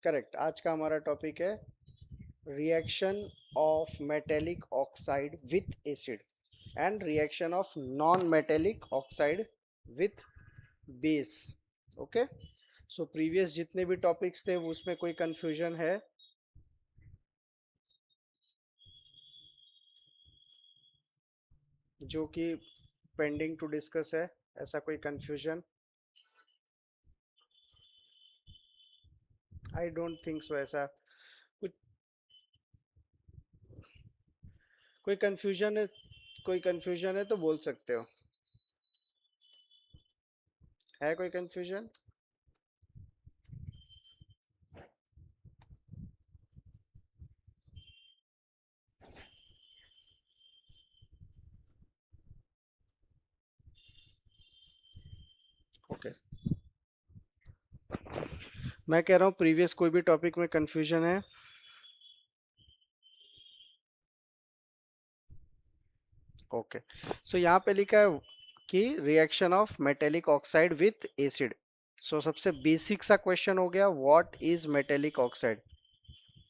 Correct. आज का हमारा टॉपिक है reaction of metallic oxide with acid and reaction of non metallic oxide with base. Okay. So previous जितने भी topics थे उसमें कोई कंफ्यूजन है? जो कि पेंडिंग टू डिस्कस है, ऐसा कोई confusion? I don't think so. ऐसा कुछ कोई कंफ्यूजन है? कोई कंफ्यूजन है तो बोल सकते हो। है कोई कंफ्यूजन? ओके। मैं कह रहा हूँ प्रीवियस कोई भी टॉपिक में कंफ्यूजन है? ओके। सो यहाँ पे लिखा है कि reaction of metallic oxide with acid. So सबसे बेसिक सा क्वेश्चन हो गया, व्हाट इज मेटेलिक ऑक्साइड।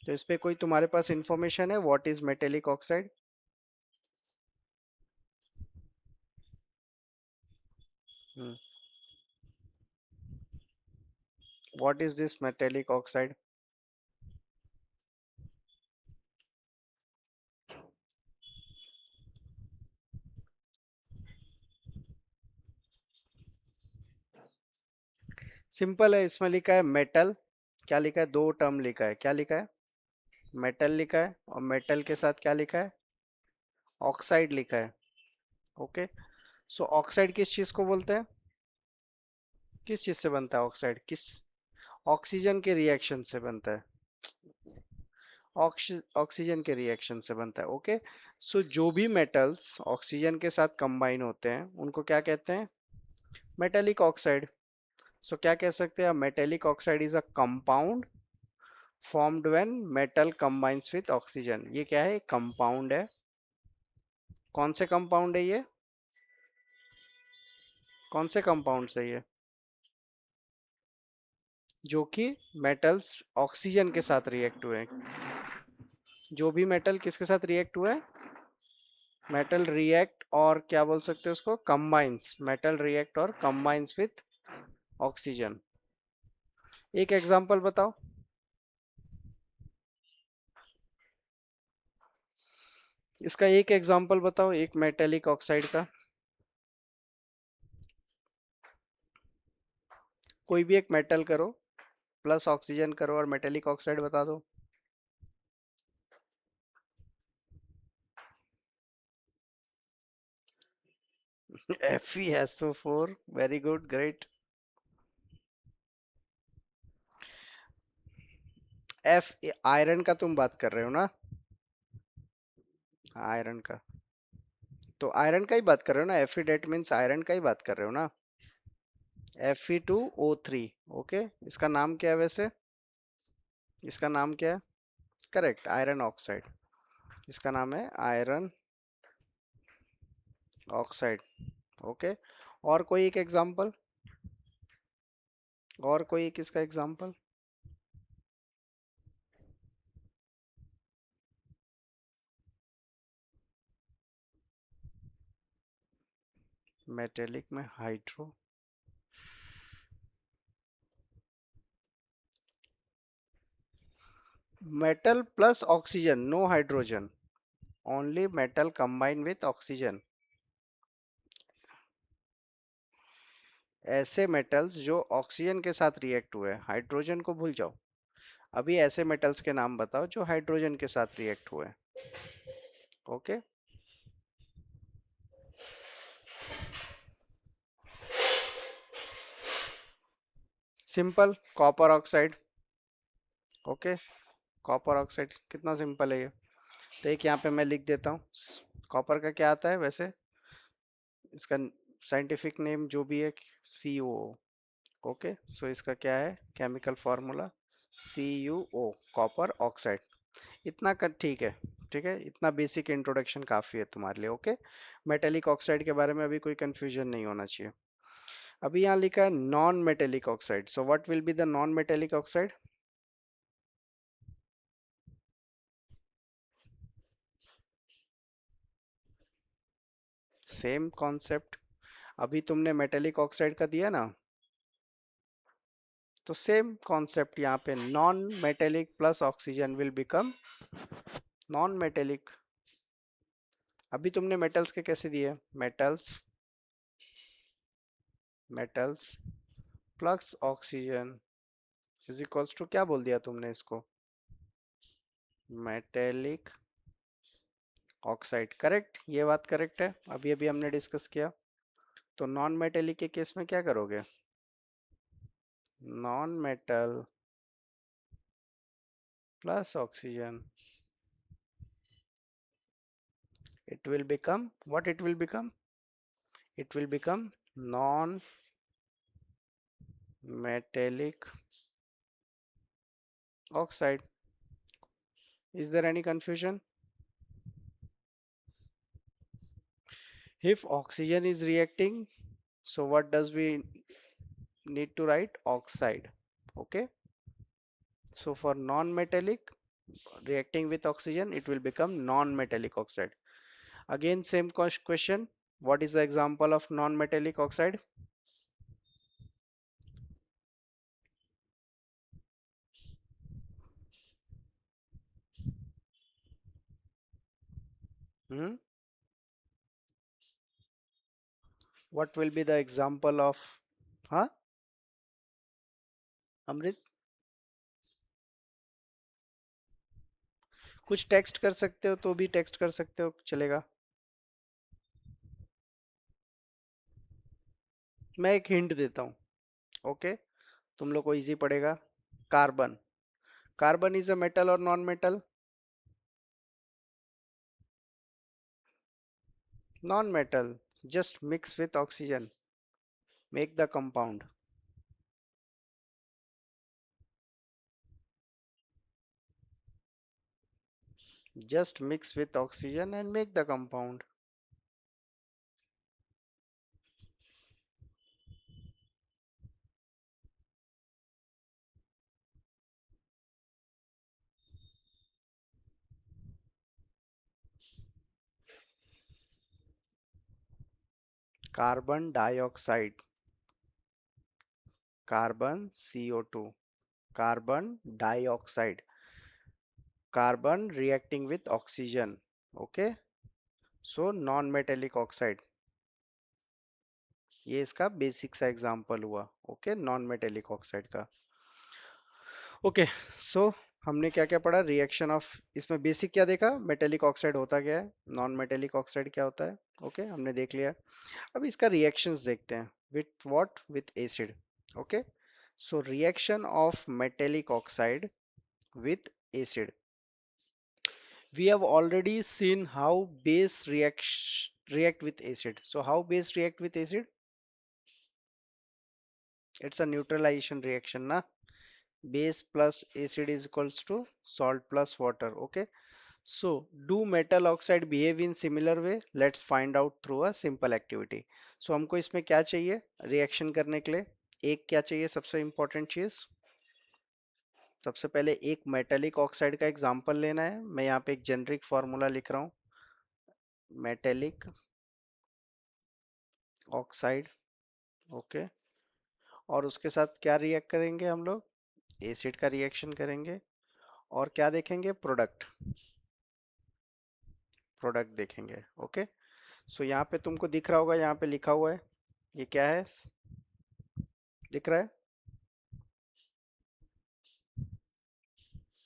तो इस पे कोई तुम्हारे पास इंफॉर्मेशन है, what is metallic oxide? What is this metallic oxide? Simple है, इसमें लिखा है मेटल। क्या लिखा है? दो टर्म लिखा है। क्या लिखा है? मेटल लिखा है, और मेटल के साथ क्या लिखा है? ऑक्साइड लिखा है। ओके। सो ऑक्साइड किस चीज को बोलते हैं? किस चीज से बनता है ऑक्साइड? किस? ऑक्सीजन के रिएक्शन से बनता है। ऑक्सीजन के रिएक्शन से बनता है। ओके। सो जो भी मेटल्स ऑक्सीजन के साथ कंबाइन होते हैं उनको क्या कहते हैं? Metallic oxide. सो क्या कह सकते हैं? Metallic oxide is a compound formed when metal combines with oxygen. ये क्या है? कंपाउंड है। कौन से कंपाउंड है ये? कौन से कंपाउंड है ये? जो कि मेटल्स ऑक्सीजन के साथ रिएक्ट हुए हैं। जो भी मेटल किसके साथ रिएक्ट हुआ है? मेटल रिएक्ट, और क्या बोल सकते हैं उसको? कंबाइंस। मेटल रिएक्ट और कंबाइंस विथ ऑक्सीजन। एक एग्जांपल बताओ। इसका एक एग्जांपल बताओ, एक मेटेलिक ऑक्साइड का। कोई भी एक मेटल करो, प्लस ऑक्सीजन करो और मेटेलिक ऑक्साइड बता दो। FeSO4। Very good, great. F, iron का तुम बात कर रहे हो ना? आयरन का। तो आयरन का ही बात कर रहे हो ना? Fe डेट मीन्स आयरन का ही बात कर रहे हो ना? Fe2O3। ओके। इसका नाम क्या है वैसे? इसका नाम क्या है? Correct, iron oxide. इसका नाम है आयरन ऑक्साइड। ओके। और कोई एक एग्जांपल? और कोई एक इसका एग्जांपल? मेटेलिक में hydro. Metal plus oxygen, no hydrogen. Only metal combine with oxygen. ऐसे मेटल्स जो ऑक्सीजन के साथ रिएक्ट हुए हैं, हाइड्रोजन को भूल जाओ। अभी ऐसे मेटल्स के नाम बताओ जो हाइड्रोजन के साथ रिएक्ट हुए हैं। Okay. Simple, copper oxide. Okay. Copper oxide कितना सिंपल है ये। तो एक यहाँ पे मैं लिख देता हूँ। कॉपर का क्या आता है वैसे? इसका साइंटिफिक नेम जो भी है, CuO। ओके। सो इसका क्या है chemical formula? CuO, copper oxide. इतना कर, ठीक है। ठीक है, इतना बेसिक इंट्रोडक्शन काफी है तुम्हारे लिए। ओके। मेटेलिक ऑक्साइड के बारे में अभी कोई कंफ्यूजन नहीं होना चाहिए। अभी यहाँ लिखा है non metallic oxide. So what will be the non metallic oxide? Same concept. अभी तुमने मेटेलिक ऑक्साइड का दिया ना, तो सेम कॉन्सेप्ट यहाँ पे non metallic plus oxygen will become non metallic. अभी तुमने मेटल्स के कैसे दिए, metals metals plus oxygen is equals to क्या बोल दिया तुमने इसको, मेटेलिक ऑक्साइड। करेक्ट, ये बात करेक्ट है, अभी अभी हमने डिस्कस किया। तो नॉन मेटेलिक के केस में क्या करोगे, non metal plus oxygen, it will become what, it will become, it will become non metallic oxide. Is there any confusion? If oxygen is reacting, so what does we need to write, oxide. Okay, so for non-metallic reacting with oxygen, it will become non-metallic oxide. Again same question, what is the example of non-metallic oxide? Hmm? What will be the example of, huh, अमृत? कुछ text कर सकते हो तो भी text कर सकते हो, चलेगा। मैं एक हिंट देता हूँ, ओके, तुम लोग को इजी पड़ेगा। Carbon, carbon is a metal और non metal, non metal, just mix with oxygen, make the compound, just mix with oxygen and make the compound. Carbon dioxide, carbon CO2, carbon dioxide, carbon reacting with oxygen, okay, so non metallic oxide, ये इसका basic सा example हुआ, okay, non metallic oxide का। Okay, सो हमने क्या क्या पढ़ा, reaction of, इसमें बेसिक क्या देखा, मेटेलिक ऑक्साइड होता क्या है, नॉन मेटेलिक ऑक्साइड क्या होता है, ओके, हमने देख लिया। अब इसका रिएक्शंस देखते हैं, with what, with acid, okay. So reaction of metallic oxide with acid, we have already seen how base react with acid. So how base react with acid, it's a neutralization reaction na, base plus acid is equals to salt plus water, okay. So do metal oxide behave in similar way, let's find out through a simple activity. So हमको इसमें क्या चाहिए reaction करने के लिए, एक क्या चाहिए सबसे इंपॉर्टेंट चीज, सबसे पहले एक मेटेलिक ऑक्साइड का एग्जांपल लेना है, मैं यहाँ पे एक जेनरिक फॉर्मूला लिख रहा हूँ, मेटेलिक ऑक्साइड, ओके, और उसके साथ क्या रिएक्ट करेंगे हम लोग, एसिड का रिएक्शन करेंगे, और क्या देखेंगे, प्रोडक्ट, प्रोडक्ट देखेंगे, ओके। सो यहाँ पे तुमको दिख रहा होगा, यहाँ पे लिखा हुआ है, ये क्या है, दिख रहा है,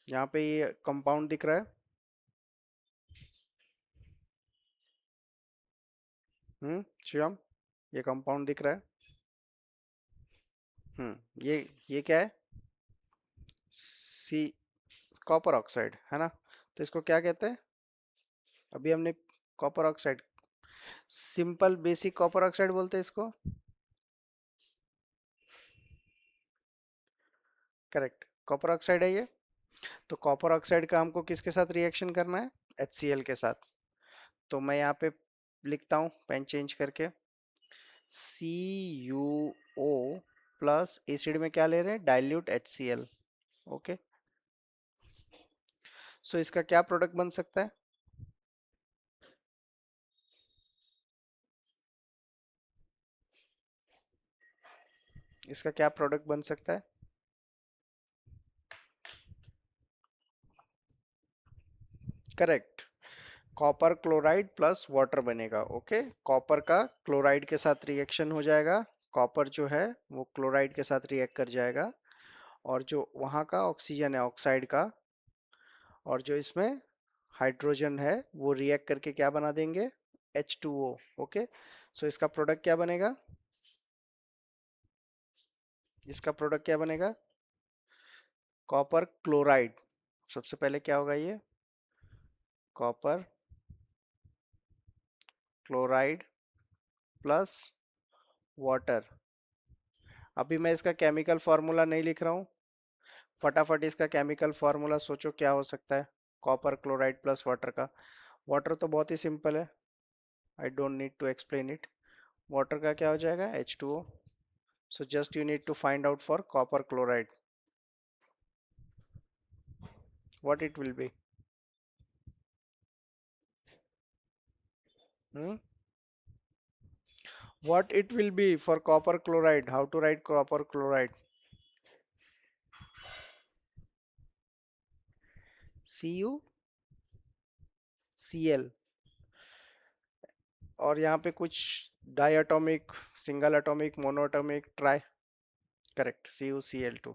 यहाँ पे ये कंपाउंड दिख रहा है, शिवम, ये कंपाउंड दिख रहा है, ये क्या है, सी, कॉपर ऑक्साइड है ना, तो इसको क्या कहते हैं, अभी हमने copper oxide, simple basic copper oxide बोलते हैं इसको, करेक्ट, कॉपर ऑक्साइड है ये। तो कॉपर ऑक्साइड का हमको किसके साथ रिएक्शन करना है, HCl के साथ। तो मैं यहाँ पे लिखता हूँ पेन चेंज करके, CuO प्लस एसिड में क्या ले रहे हैं, डाइल्यूट HCl, ओके। सो इसका क्या प्रोडक्ट बन सकता है, इसका क्या प्रोडक्ट बन सकता है? Correct. Copper chloride plus water बनेगा। ओके, कॉपर का क्लोराइड के साथ रिएक्शन हो जाएगा, कॉपर जो है वो क्लोराइड के साथ रिएक्ट कर जाएगा, और जो वहाँ का ऑक्सीजन है ऑक्साइड का, और जो इसमें हाइड्रोजन है वो रिएक्ट करके क्या बना देंगे? H2O। ओके, सो इसका प्रोडक्ट क्या बनेगा? इसका प्रोडक्ट क्या बनेगा? Copper chloride. सबसे पहले क्या होगा ये? Copper chloride plus water. अभी मैं इसका केमिकल फॉर्मूला नहीं लिख रहा हूँ, फटाफट इसका केमिकल फॉर्मूला सोचो क्या हो सकता है कॉपर क्लोराइड प्लस वाटर का। वाटर तो बहुत ही सिंपल है, I don't need to explain it. Water का क्या हो जाएगा? H2O। So just you need to find out for copper chloride what it will be. Hmm? What it will be for copper chloride? How to write copper chloride? CuCl, और यहाँ पे कुछ diatomic, single atomic, monatomic, tri. Correct, CuCl2।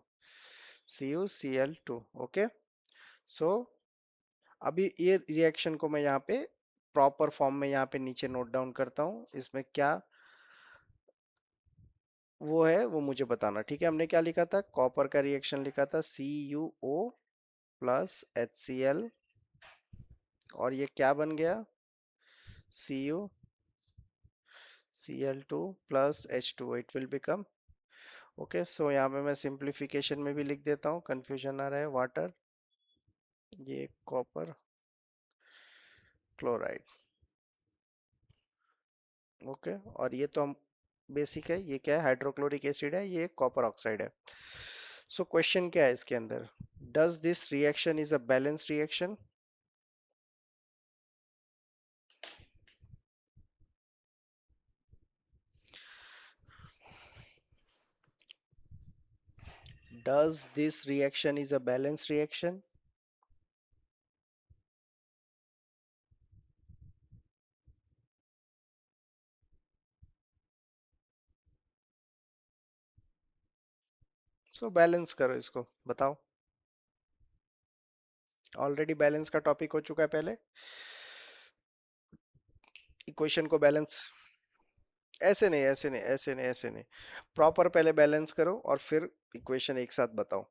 CuCl2। Okay, so अभी ये reaction को मैं यहाँ पे प्रॉपर फॉर्म में यहाँ पे नीचे नोट डाउन करता हूँ, इसमें क्या वो है वो मुझे बताना। ठीक है, हमने क्या लिखा था? कॉपर का रिएक्शन लिखा था CuO प्लस HCl, और ये क्या बन गया? CuCl2 plus H2, it will become. Okay, so यहाँ पे मैं सिंप्लीफिकेशन में भी लिख देता हूँ, कंफ्यूजन आ रहा है, वाटर, ये कॉपर क्लोराइड। ओके, और ये तो हम बेसिक है, ये क्या है? हाइड्रोक्लोरिक एसिड है, ये कॉपर ऑक्साइड है। सो क्वेश्चन क्या है इसके अंदर? Does this reaction is a balance reaction? Does this reaction is a balanced reaction? So balance करो इसको, बताओ। ऑलरेडी बैलेंस का टॉपिक हो चुका है पहले, इक्वेशन को बैलेंस। ऐसे नहीं, ऐसे नहीं, ऐसे नहीं, ऐसे नहीं, प्रॉपर पहले बैलेंस करो और फिर इक्वेशन एक साथ बताओ।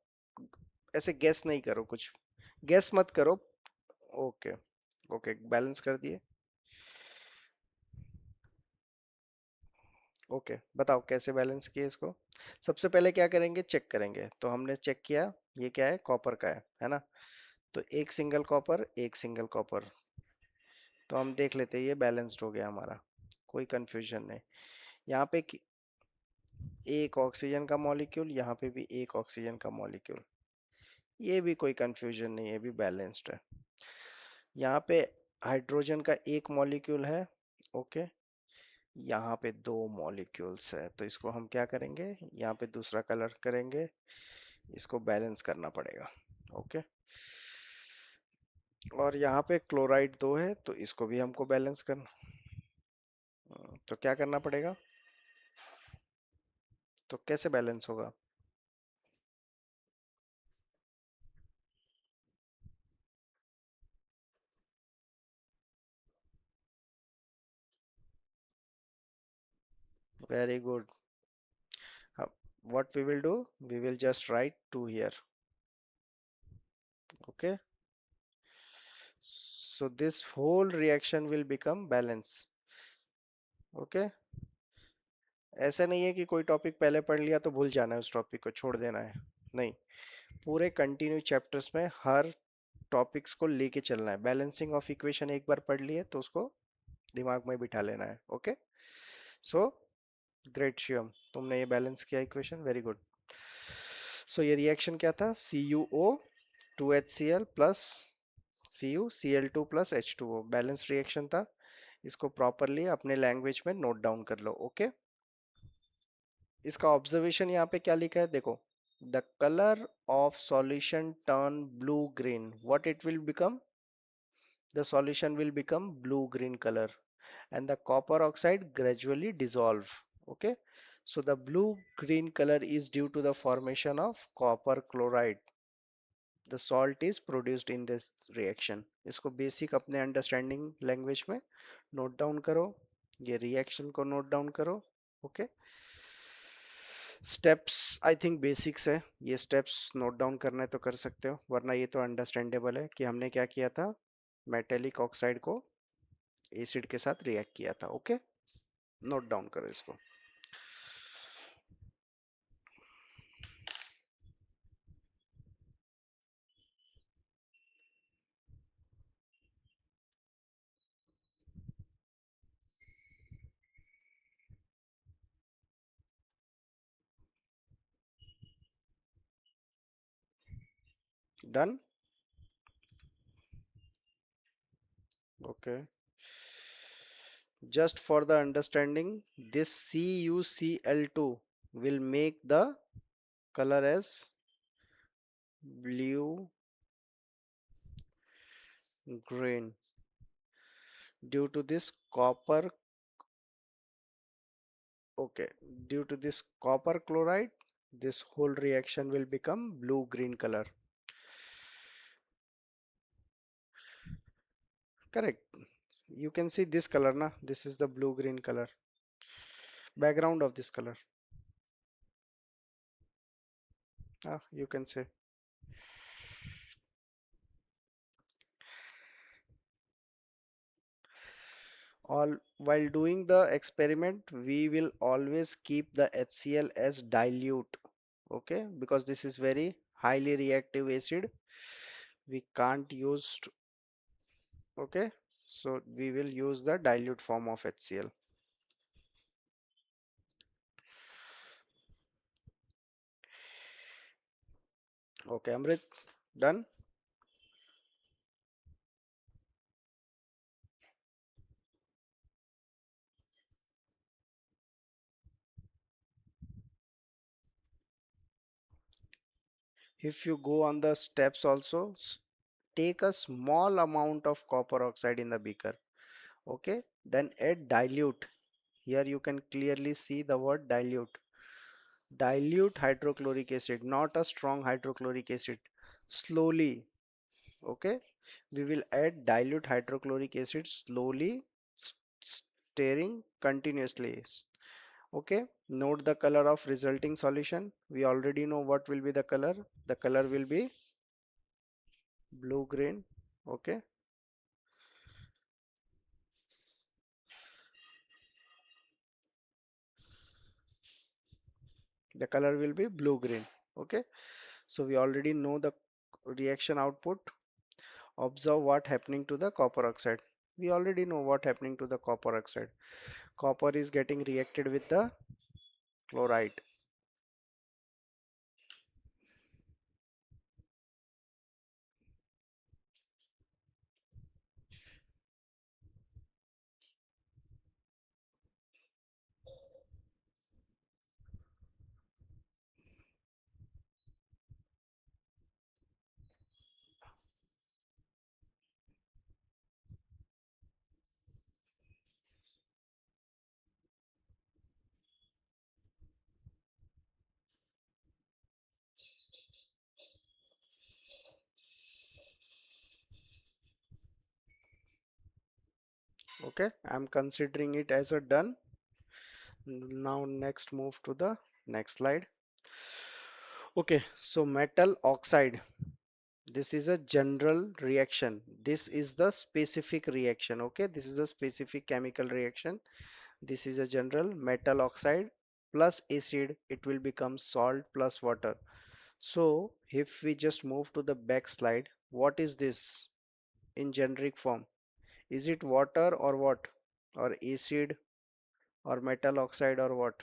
ऐसे गेस नहीं करो कुछ, गेस मत करो। ओके, ओके, बैलेंस कर दिए। ओके, बताओ कैसे बैलेंस किए इसको। सबसे पहले क्या करेंगे? चेक करेंगे। तो हमने चेक किया, ये क्या है? कॉपर का है ना? तो एक सिंगल कॉपर, एक सिंगल कॉपर, तो हम देख लेते हैं, ये बैलेंस्ड हो गया हमारा, कोई कंफ्यूजन नहीं। यहाँ पे एक ऑक्सीजन का मॉलिक्यूल, यहाँ पे भी एक ऑक्सीजन का मॉलिक्यूल, ये भी कोई कंफ्यूजन नहीं है, ये भी बैलेंस्ड है। यहाँ पे हाइड्रोजन का एक मॉलिक्यूल है। ओके, यहाँ पे दो मॉलिक्यूल्स है, तो इसको हम क्या करेंगे? यहाँ पे दूसरा कलर करेंगे, इसको बैलेंस करना पड़ेगा। ओके, और यहाँ पे क्लोराइड दो है, तो इसको भी हमको बैलेंस करना। तो क्या करना पड़ेगा? तो कैसे बैलेंस होगा? Very good. What we will do? We will just write 2 here. Okay, so this whole reaction will become balance. Okay, ऐसा नहीं है कि कोई टॉपिक पहले पढ़ लिया तो भूल जाना है, उस टॉपिक को छोड़ देना है। नहीं, पूरे कंटिन्यू चैप्टर्स में हर टॉपिक्स को लेके चलना है। बैलेंसिंग ऑफ इक्वेशन एक बार पढ़ लिए तो उसको दिमाग में बिठा लेना है। ओके, सो ग्रेट शिवम, तुमने ये बैलेंस किया इक्वेशन, वेरी गुड। सो ये रिएक्शन क्या था? CuO 2HCl plus CuCl2 plus H2O, balance reaction था। इसको प्रॉपरली अपने लैंग्वेज में नोट डाउन कर लो। ओके, इसका ऑब्जर्वेशन यहाँ पे क्या लिखा है देखो, the colour of solution turn blue green, what it will become, the solution will become blue green color and the copper oxide gradually dissolve. Okay, so the blue green color is due to the formation of copper chloride. The salt is produced in this reaction. इसको basic अपने understanding language में note down करो, ये reaction को note down करो. Okay, steps I think basics है, ये steps note down करना है तो कर सकते हो, वरना ये तो अंडरस्टैंडेबल है कि हमने क्या किया था, मेटेलिक ऑक्साइड को एसिड के साथ रिएक्ट किया था. ओके, नोट डाउन करो इसको. Done. Okay, just for the understanding, this CuCl2 will make the color as blue green due to this copper. Okay, due to this copper chloride, this whole reaction will become blue green color. Correct. You can see this color na, this is the blue green color, background of this color. You can say. All while doing the experiment, we will always keep the HCl as dilute. Okay, because this is very highly reactive acid, we can't use. Okay, so we will use the dilute form of HCl. Okay, Amrit, done. If you go on the steps also, take a small amount of copper oxide in the beaker. Okay, then add dilute. Here you can clearly see the word dilute. Dilute hydrochloric acid, not a strong hydrochloric acid. Slowly. Okay, we will add dilute hydrochloric acid slowly, stirring continuously. Okay, note the color of resulting solution. We already know what will be the color. The color will be blue green. Okay, the color will be blue green. Okay, so we already know the reaction output. Observe what happening to the copper oxide. We already know what happening to the copper oxide. Copper is getting reacted with the chloride. Okay, I'm considering it as a done. Now next move to the next slide. Okay, so metal oxide. This is a general reaction. This is the specific reaction. Okay, this is a specific chemical reaction. This is a general metal oxide plus acid. It will become salt plus water. So if we just move to the back slide, what is this in generic form? Is it water or what? Or acid or metal oxide or what?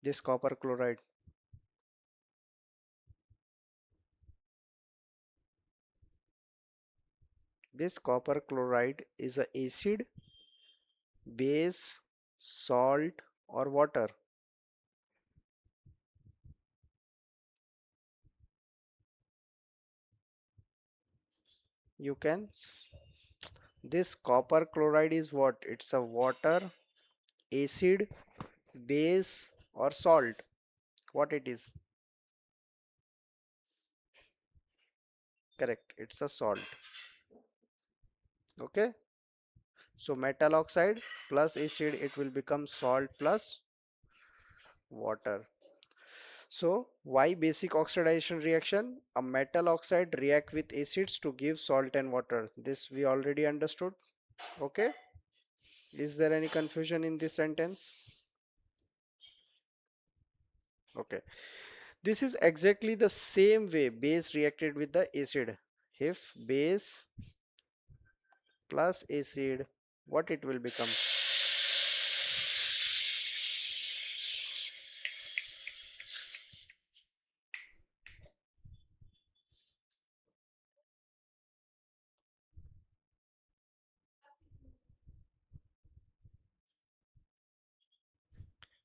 This copper chloride. This copper chloride is a acid, base, salt or water. You can this copper chloride is what? It's a water, acid, base, or salt. What it is? Correct. It's a salt. Okay. So metal oxide plus acid, it will become salt plus water. So why basic oxidation reaction? A metal oxide react with acids to give salt and water. This we already understood. Okay. Is there any confusion in this sentence? Okay. This is exactly the same way base reacted with the acid. If base plus acid, what it will become?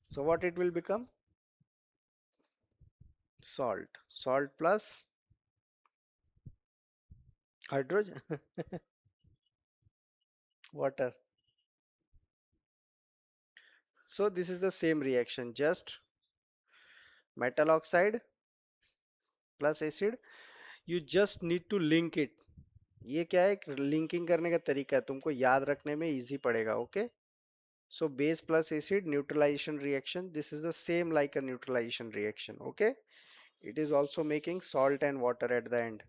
So what it will become? Salt. Salt plus hydrogen, water. So this is the same reaction, just metal oxide plus acid. You just need to link it. ये क्या है? एक linking करने का तरीका है, तुमको याद रखने में इजी पड़ेगा. Okay. So base plus acid neutralization reaction. This is the same like a neutralization reaction. Okay. It is also making salt and water at the end.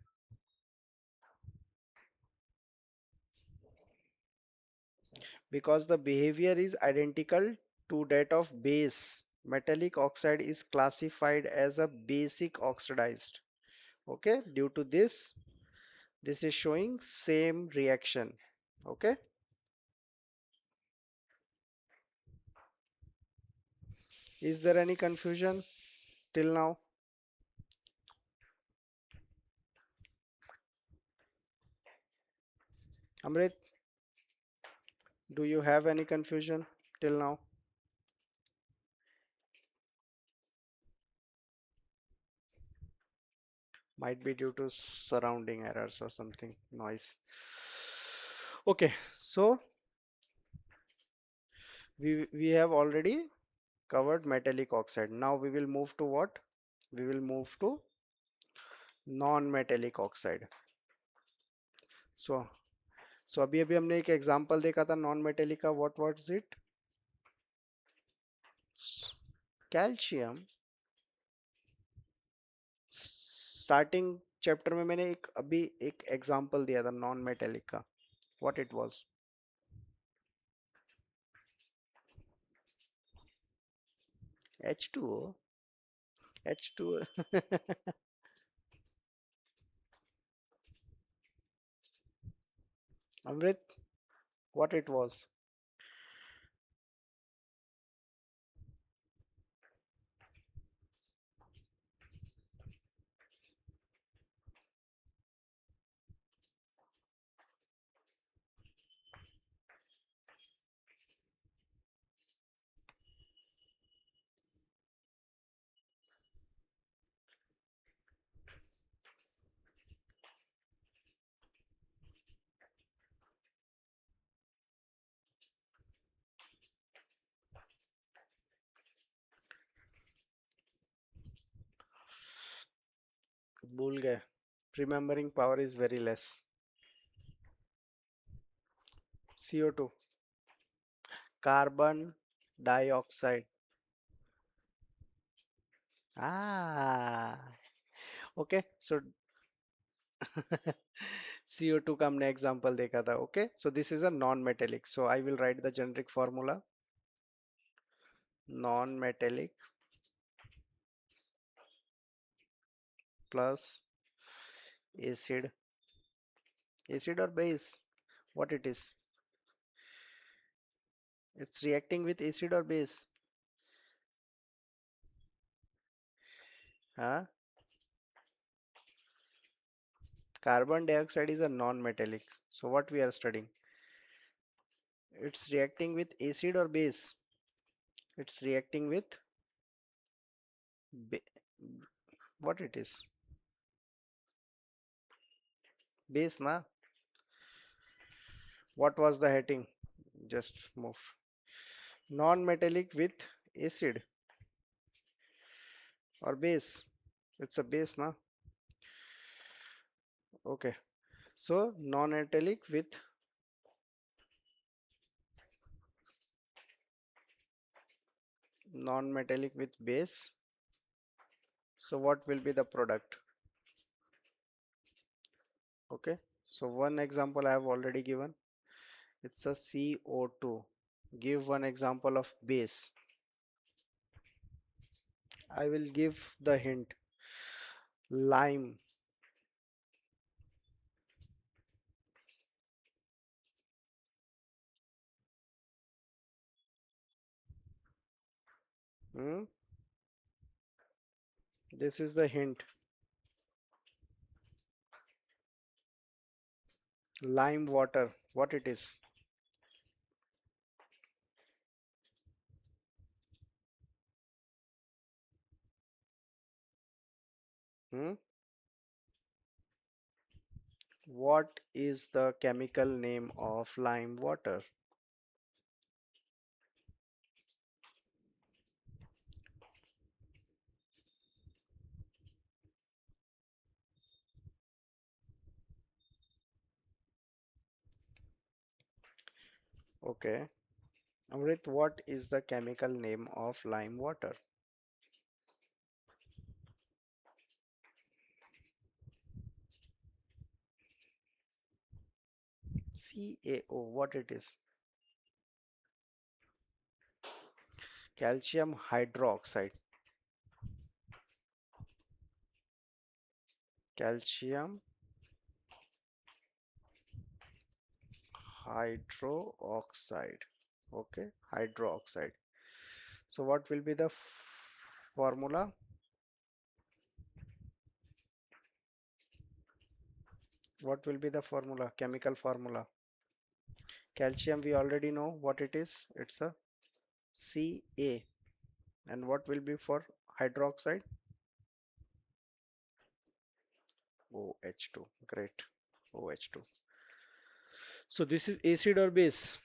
Because the behavior is identical to that of base, metallic oxide is classified as a basic oxidized. Okay. Due to this is showing same reaction. Okay. Is there any confusion till now? Amrit, do you have any confusion till now? Might be due to surrounding errors or something, noise. Okay, so we have already covered metallic oxide. Now we will move to what? We will move to non-metallic oxide. So अभी अभी हमने एक example देखा था non metallic का. What was it? Calcium. Starting chapter में मैंने एक अभी एक एग्जांपल दिया था नॉन मेटेलिक का. What it was? H2O. H2O. Amrit, what it was? भूल गए. Remembering power is very less. CO2. Carbon dioxide. Ah, okay. So CO2 का हमने एग्जांपल देखा था. Okay. So this is a non-metallic. So I will write the generic formula. Non-metallic plus acid. Acid or base? What it is? It's reacting with acid or base? Huh? Carbon dioxide is a non-metallic. So what we are studying? It's reacting with acid or base? It's reacting with ba what it is? Base na? What was the heading? Just move. Non-metallic with acid or base. It's a base, na? Okay. So non-metallic with non-metallic with base. So what will be the product? Okay. So one example I have already given. It's a CO2. Give one example of base. I will give the hint. Lime. Hmm? This is the hint. Lime water. What it is? Hmm? What is the chemical name of lime water? Okay. Amrit, what is the chemical name of lime water? CaO. What it is? Calcium hydroxide. Calcium hydroxide. Okay, hydroxide. So what will be the formula? What will be the formula? Chemical formula. Calcium we already know what it is. It's a Ca. And what will be for hydroxide? OH2. Great. OH2. So this is acid or base?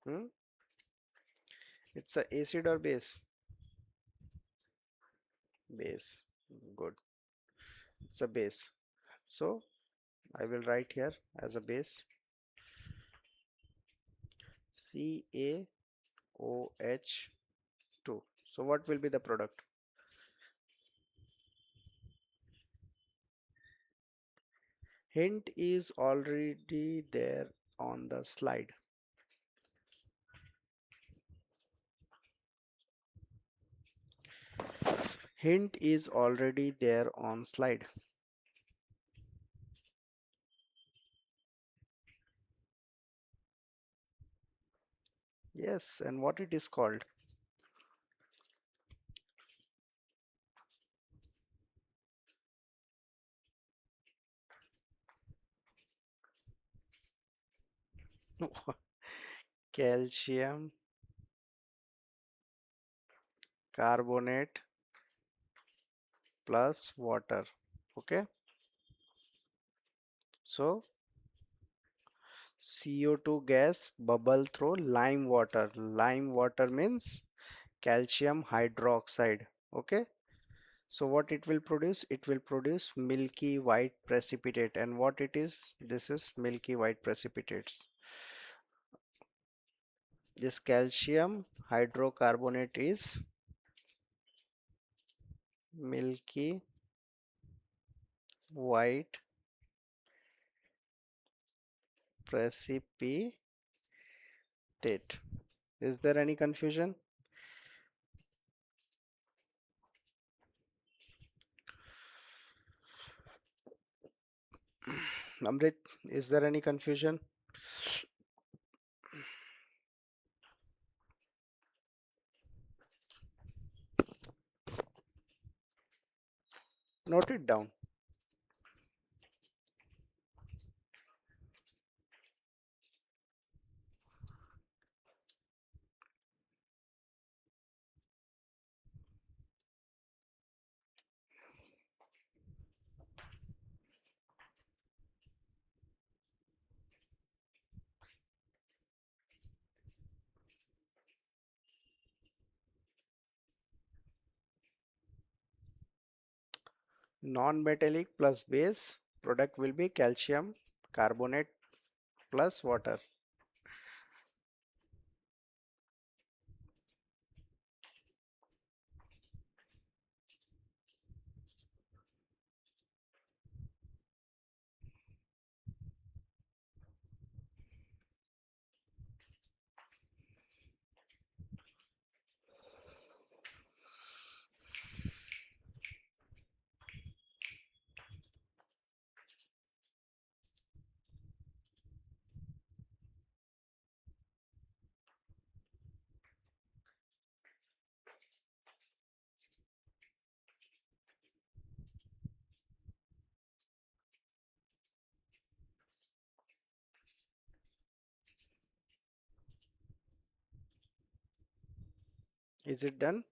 Hmm? It's a acid or base? Base. Good. It's a base. So I will write here as a base CaOH2. So what will be the product? Hint is already there on the slide. Hint is already there on slide. Yes, and what it is called? Calcium carbonate plus water. Okay, so CO2 gas bubble through lime water. Lime water means calcium hydroxide. Okay, so what it will produce? It will produce milky white precipitate. And what it is? This is milky white precipitates. This calcium hydrocarbonate is milky white precipitate. Is there any confusion? Amrit, is there any confusion? Note it down. Non-metallic plus base product will be calcium carbonate plus water. Is it done?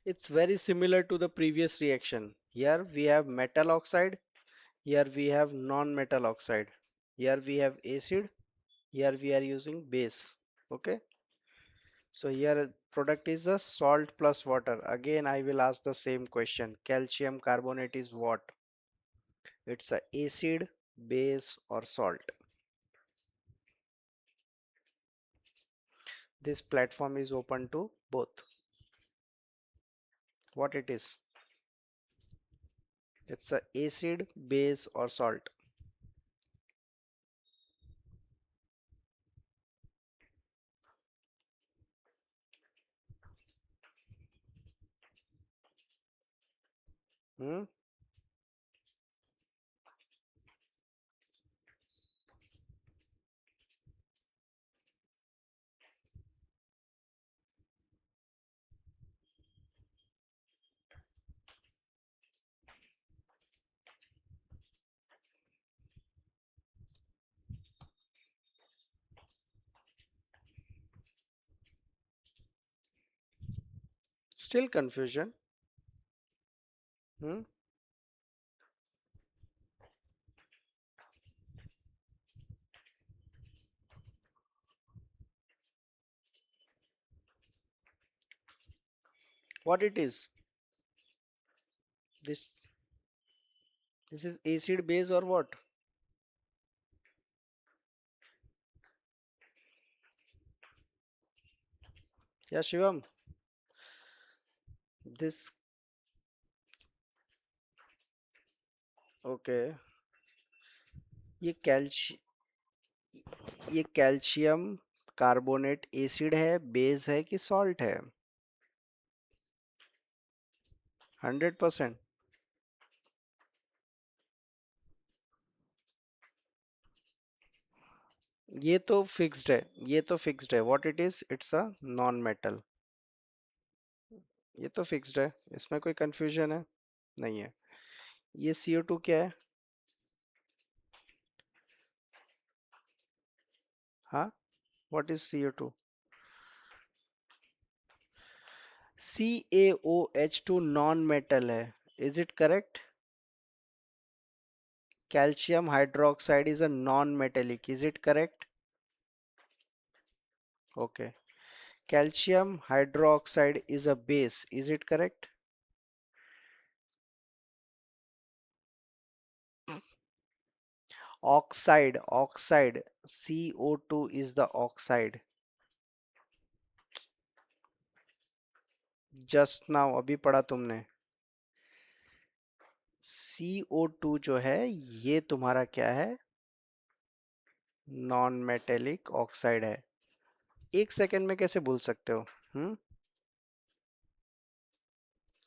It's very similar to the previous reaction. Here we have metal oxide, here we have non-metal oxide. Here we have acid, here we are using base. Okay, so here product is a salt plus water. Again I will ask the same question. Calcium carbonate is what? It's a acid, base or salt. This platform is open to both. What it is? It's a acid, base or salt. Hmm? Still confusion. Hmm? What it is? This this is acid base or what? Yeah, Shivam. This okay. ये कैल्शि ये calcium carbonate acid है, base है कि salt है? 100%। ये तो fixed है, ये तो फिक्स्ड है। What it is? It's a non metal. ये तो फिक्स्ड है, इसमें कोई कंफ्यूजन है? नहीं है। ये CO2 क्या है? हाँ, what is CO2? CaOH2 non metal है। Is it correct? Calcium hydroxide is a non-metallic. Is it correct? Okay. Calcium hydroxide is a base. Is it correct? Oxide. CO2 is the oxide. Just now, अभी पढ़ा तुमने। CO2 जो है, ये तुम्हारा क्या है? नॉन मेटेलिक ऑक्साइड है। एक सेकंड में कैसे भूल सकते हो? हम्म?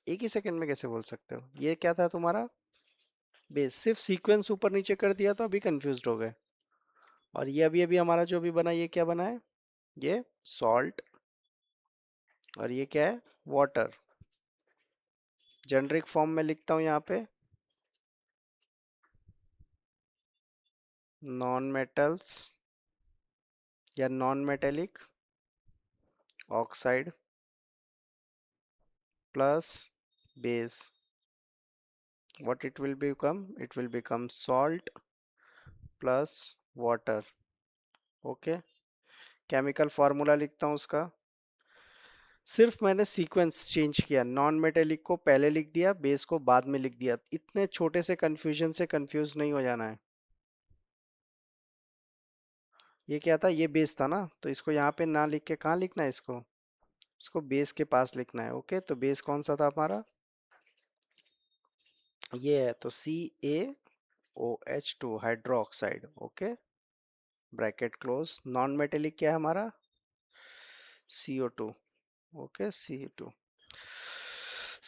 एक ही सेकंड में कैसे बोल सकते हो? ये क्या था तुम्हारा? बेस। सिर्फ सीक्वेंस ऊपर नीचे कर दिया तो अभी कंफ्यूज हो गए। और ये अभी अभी हमारा जो भी बना, ये क्या बना है? ये सॉल्ट। और ये क्या है? वाटर। जेनरिक फॉर्म में लिखता हूं यहाँ पे, नॉन मेटल्स या non metallic oxide plus base, what it will become? It will become salt plus water. Okay, chemical formula लिखता हूँ उसका। सिर्फ मैंने सीक्वेंस चेंज किया, नॉन मेटेलिक को पहले लिख दिया, बेस को बाद में लिख दिया। इतने छोटे से कंफ्यूजन से कंफ्यूज नहीं हो जाना है। ये क्या था? ये बेस था ना, तो इसको यहाँ पे ना लिख के कहाँ लिखना है इसको? इसको बेस के पास लिखना है। ओके, तो बेस कौन सा था हमारा? ये है, तो CaOH2 hydroxide. Okay, bracket close. Non metallic क्या है हमारा? CO2। Okay, CO2।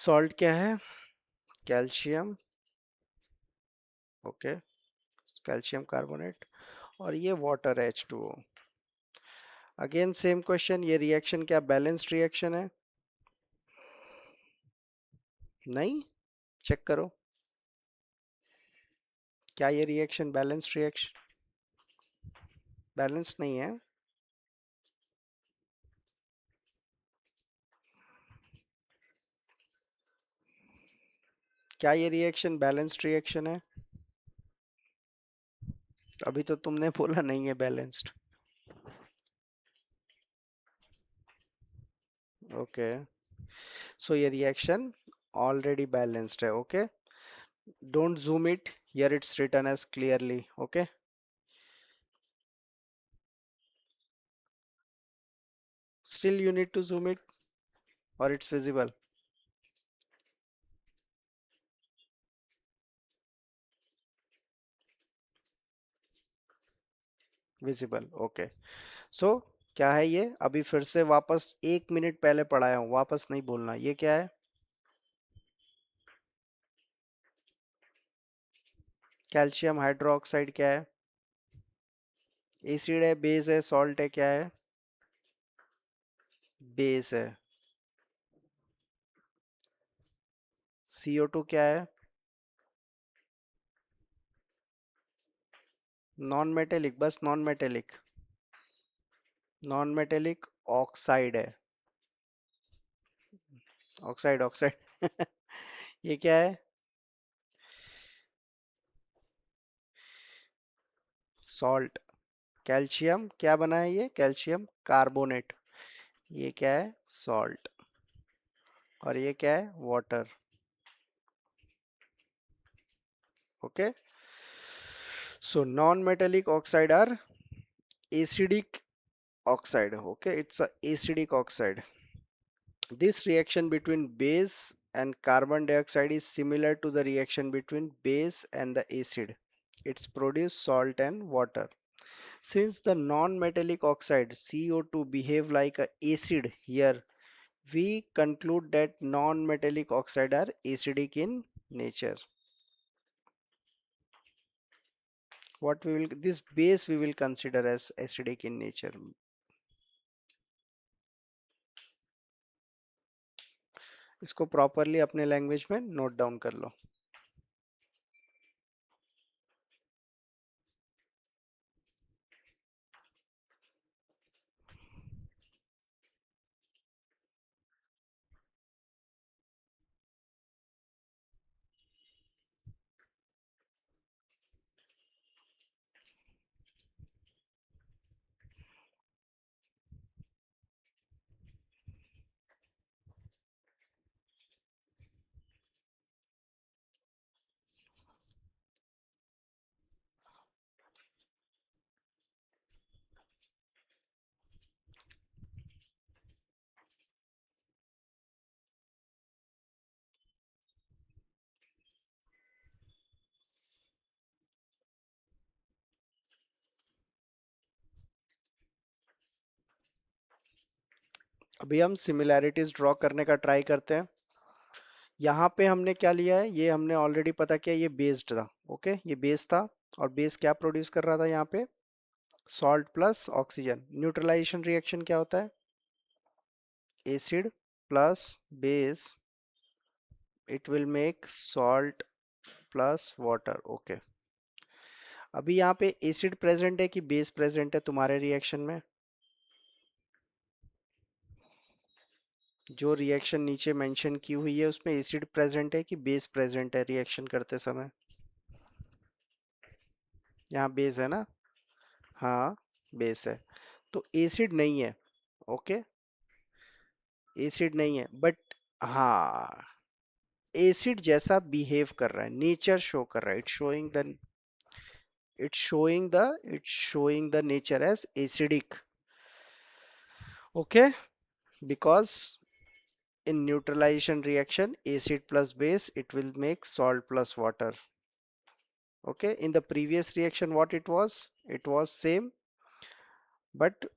सॉल्ट क्या है? कैल्शियम। Okay, calcium carbonate. और ये water H2O। Again same question, ये रिएक्शन क्या बैलेंस्ड रिएक्शन है? नहीं, चेक करो, क्या ये रिएक्शन बैलेंस्ड रिएक्शन? बैलेंस्ड नहीं है। क्या ये रिएक्शन बैलेंस्ड रिएक्शन है? अभी तो तुमने बोला नहीं है बैलेंस्ड। ओके, सो ये रिएक्शन ऑलरेडी बैलेंस्ड है। Okay, don't zoom it, here it's written as clearly. Okay, still you need to zoom it or it's visible? Visible. Okay, so क्या है ये? अभी फिर से वापस 1 मिनट पहले पढ़ाया हूँ, वापस नहीं बोलना। ये क्या है? Calcium hydroxide. क्या है? एसिड है, बेस है, सॉल्ट है? क्या है? बेस है। CO2 क्या है? नॉन मेटेलिक, बस non metallic. Non metallic oxide है। Oxide, oxide. ये क्या है? सॉल्ट। कैल्शियम क्या बना है? ये कैल्शियम कार्बोनेट। ये क्या है? सॉल्ट। और ये क्या है? Water. Okay, so non metallic oxide are acidic oxide. Okay, it's a acidic oxide. This reaction between base and carbon dioxide is similar to the reaction between base and the acid. It's produce salt and water. Since the non-metallic oxide CO2 behave like a acid here, we conclude that non-metallic oxide are acidic in nature. What we will, this base we will consider as acidic in nature. इसको properly अपने language में note down कर लो। अभी हम similarities draw करने का try करते हैं। यहाँ पे हमने क्या लिया है? ये हमने ऑलरेडी पता किया, ये बेस्ड था। ओके, ये बेस था। और बेस क्या प्रोड्यूस कर रहा था यहाँ पे? Salt plus oxygen, neutralization reaction क्या होता है? Acid plus base, it will make salt plus water. Okay, अभी यहाँ पे एसिड प्रेजेंट है कि बेस प्रेजेंट है तुम्हारे रिएक्शन में? जो रिएक्शन नीचे मेंशन की हुई है उसमें एसिड प्रेजेंट है कि बेस प्रेजेंट है रिएक्शन करते समय? यहाँ बेस है ना? हाँ, बेस है। तो एसिड नहीं है। ओके, एसिड नहीं है, बट हाँ, एसिड जैसा बिहेव कर रहा है, नेचर शो कर रहा है, it's showing the nature as acidic. Okay, because in neutralization reaction acid plus base it will make salt plus water. Okay, in the previous reaction what it was same, but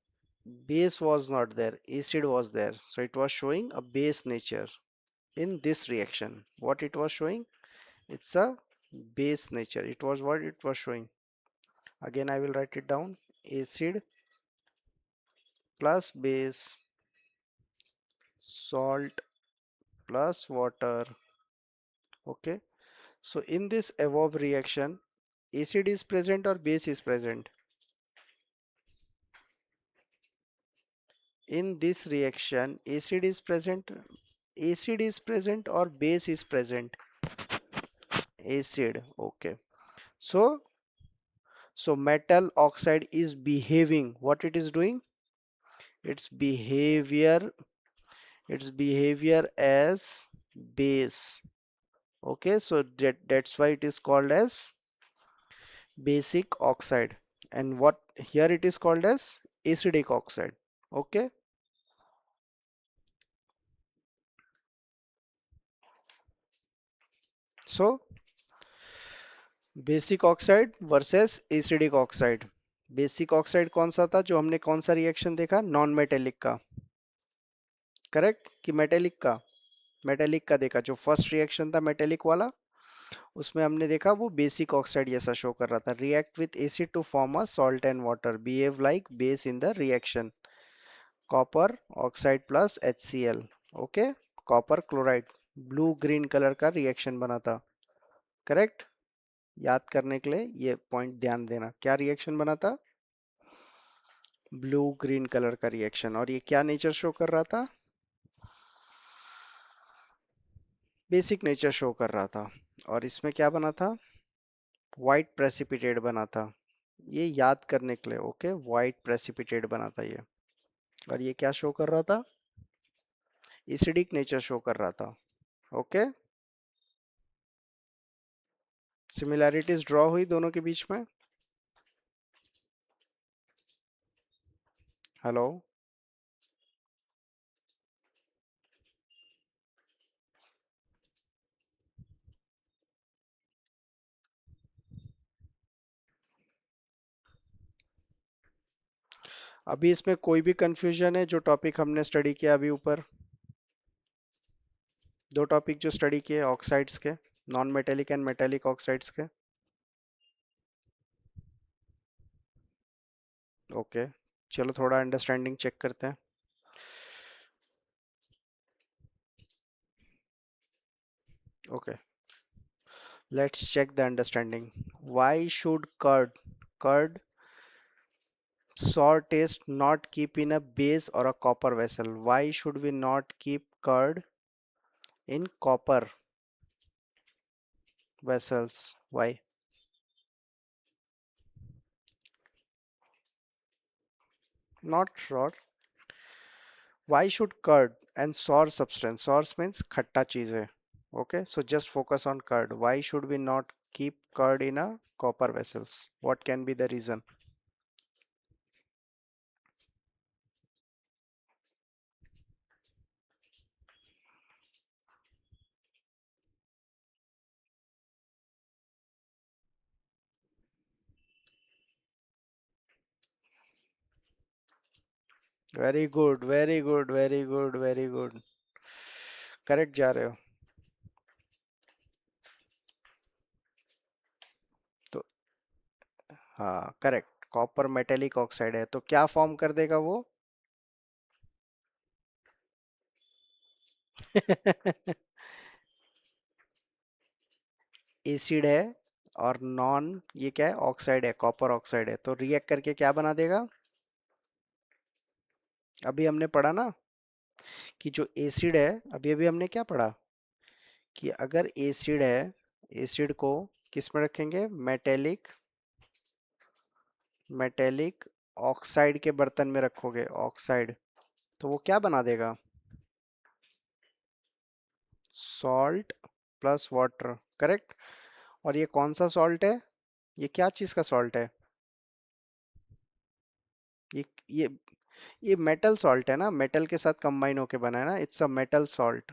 base was not there, acid was there, so it was showing a base nature. In this reaction what it was showing, it's a base nature. It was what it was showing. Again I will write it down, acid plus base, salt plus water. Okay, so in this above reaction acid is present or base is present? In this reaction acid is present or base is present? Acid. Okay, so metal oxide is behaving, what it is doing, its behavior as base. Okay, so that's why it is called as basic oxide, and what here it is called as acidic oxide. Okay, so basic oxide versus acidic oxide. Basic oxide कौन सा था जो हमने कौन सा reaction देखा, non metallic का? Correct कि मेटेलिक का? मेटेलिक का देखा, जो फर्स्ट रिएक्शन था मेटेलिक वाला, उसमें हमने देखा वो बेसिक ऑक्साइड जैसा शो कर रहा था। React with acid to form a salt and water, behave like base in the reaction, copper oxide plus HCl। Okay, copper chloride, blue green colour का रिएक्शन बना था। करेक्ट, याद करने के लिए ये पॉइंट ध्यान देना, क्या रिएक्शन बना था? ब्लू ग्रीन कलर का रिएक्शन। और ये क्या नेचर शो कर रहा था? बेसिक नेचर शो कर रहा था। और इसमें क्या बना था? वाइट प्रेसिपिटेट बना था। ये याद करने के लिए, ओके, वाइट प्रेसिपिटेट बना था ये। और ये क्या शो कर रहा था? एसिडिक नेचर शो कर रहा था। ओके, सिमिलैरिटीज ड्रॉ हुई दोनों के बीच में? हेलो, अभी इसमें कोई भी कंफ्यूजन है? जो टॉपिक हमने स्टडी किया अभी ऊपर, दो टॉपिक जो स्टडी किए ऑक्साइड्स के, non metallic and metallic oxides के? ओके, चलो थोड़ा अंडरस्टैंडिंग चेक करते हैं। Okay, let's check the understanding. Why should curd sour taste not keep in a base or a copper vessel? Why should we not keep curd in copper vessels? Why? Not sure. Why should curd and sour substance? Sour means khatta cheeze. Okay, so just focus on curd. Why should we not keep curd in a copper vessels? What can be the reason? Very good, very good, very good, very good. Correct जा रहे हो। तो हाँ, correct. Copper metallic oxide है तो क्या form कर देगा वो? एसिड है और नॉन, ये क्या है, ऑक्साइड है, कॉपर ऑक्साइड है, तो रिएक्ट करके क्या बना देगा? अभी हमने पढ़ा ना कि जो एसिड है, अभी अभी हमने क्या पढ़ा कि अगर एसिड है, एसिड को किस में रखेंगे? मेटेलिक, मेटेलिक ऑक्साइड के बर्तन में रखोगे, ऑक्साइड, तो वो क्या बना देगा? Salt plus water, correct. और ये कौन सा सॉल्ट है? ये क्या चीज का सॉल्ट है? ये ये ये मेटल सॉल्ट है ना, मेटल के साथ कंबाइन होके बना है ना, इट्स अ मेटल सॉल्ट,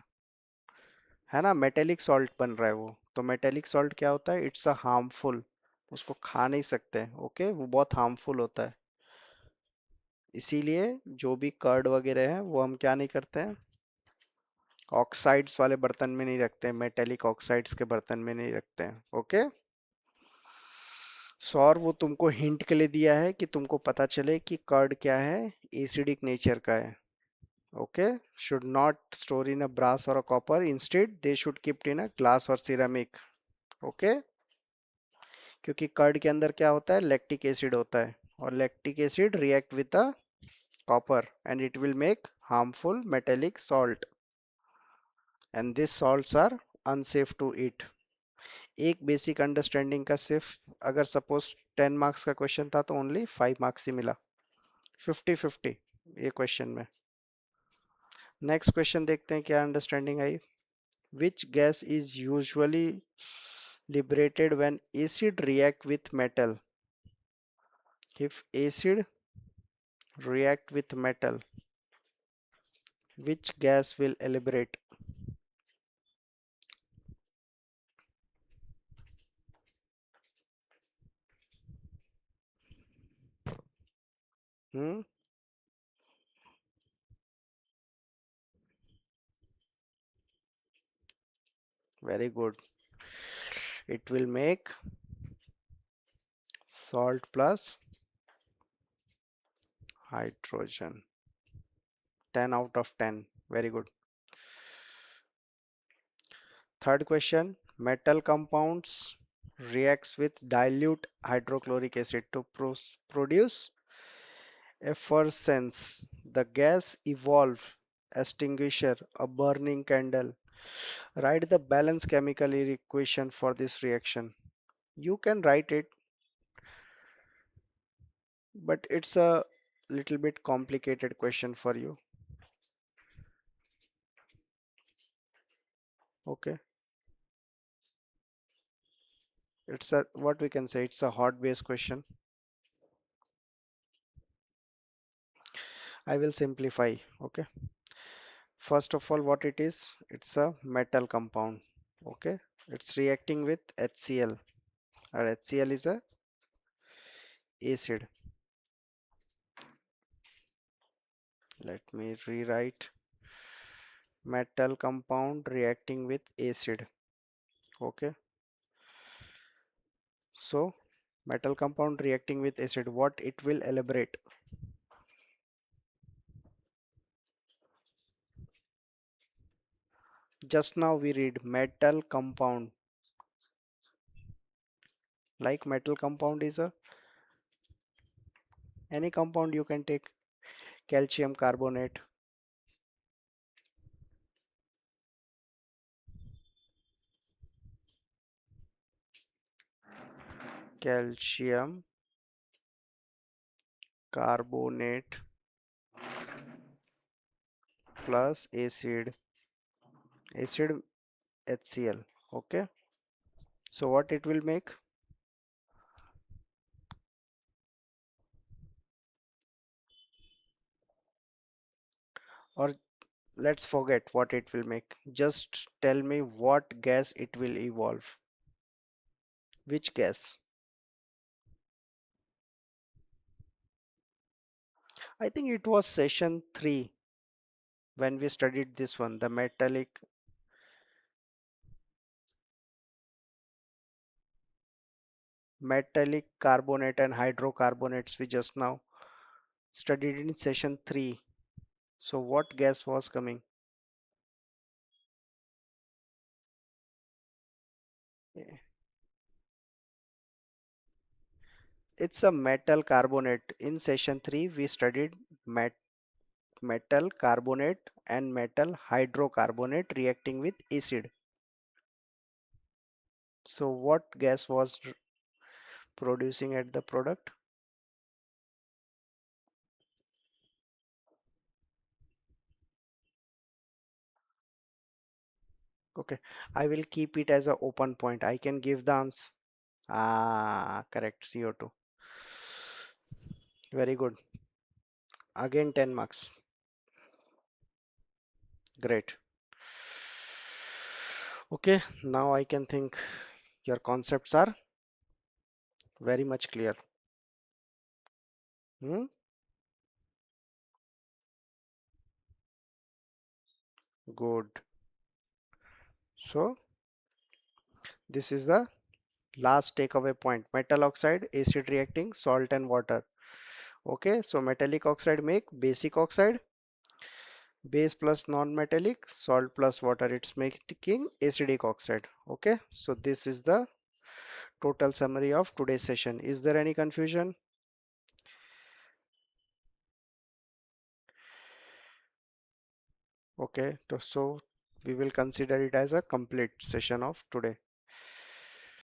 है ना, मेटेलिक सॉल्ट बन रहा है वो। तो मेटेलिक सॉल्ट क्या होता है? इट्स अ हार्मफुल, उसको खा नहीं सकते, ओके, वो बहुत हार्मफुल होता है। इसीलिए जो भी कर्ड वगैरह है वो हम क्या नहीं करते हैं, ऑक्साइड्स वाले बर्तन में नहीं रखते हैं, मेटेलिक ऑक्साइड्स के बर्तन में नहीं रखते हैं, ओके। सौर वो तुमको हिंट के लिए दिया है कि तुमको पता चले कि कर्ड क्या है, एसिडिक नेचर का है, okay. Should not store in a brass और a copper, instead they should keep in a glass और सिरामिक, ओके। क्योंकि कर्ड के अंदर क्या होता है? लैक्टिक एसिड होता है, और lactic acid react with the copper and it will make harmful metallic salt and these salts are unsafe to eat। एक बेसिक अंडरस्टैंडिंग का सिर्फ, अगर सपोज 10 मार्क्स का क्वेश्चन था तो ओनली 5 मार्क्स ही मिला, 50-50 ये क्वेश्चन में। नेक्स्ट क्वेश्चन देखते हैं क्या understanding I. Which gas is usually liberated when acid react with metal? If acid react with metal, which gas will liberate? Hmm? Very good. It will make salt plus hydrogen. 10 out of 10. Very good. Third question. Metal compounds reacts with dilute hydrochloric acid to produce effervescence. The gas evolve extinguisher, a burning candle. Write the balance chemical equation for this reaction. You can write it, but it's a little bit complicated question for you. Okay. It's a, what we can say, it's a hot base question. I will simplify. Okay. First of all, what it is, it's a metal compound. Okay. It's reacting with HCl, and HCl is a acid. Let me rewrite, metal compound reacting with acid. Okay. So metal compound reacting with acid, what it will elaborate? Just now we read metal compound, like metal compound is a any compound you can take, calcium carbonate, calcium carbonate plus acid HCl, okay. So what it will make? Or let's forget what it will make, just tell me what gas it will evolve, which gas? I think it was session 3 when we studied this one, the metallic. metallic carbonate and hydrocarbonates we just now studied in session 3. So what gas was coming? Eh, It's a metal carbonate. In session 3 we studied metal carbonate and metal hydrocarbonate reacting with acid. So what gas was producing at the product? Okay, I will keep it as an open point. I can give the answer. Correct. CO2. Very good. Again 10 marks. Great. Okay, now I can think your concepts are very much clear. Hmm? Good. So this is the last takeaway point. Metal oxide, acid reacting, salt and water. Okay, so metallic oxide make basic oxide, base plus non-metallic, salt plus water. It's making acidic oxide. Okay, so this is the total summary of today's session. Is there any confusion? Okay, so we will consider it as a complete session of today.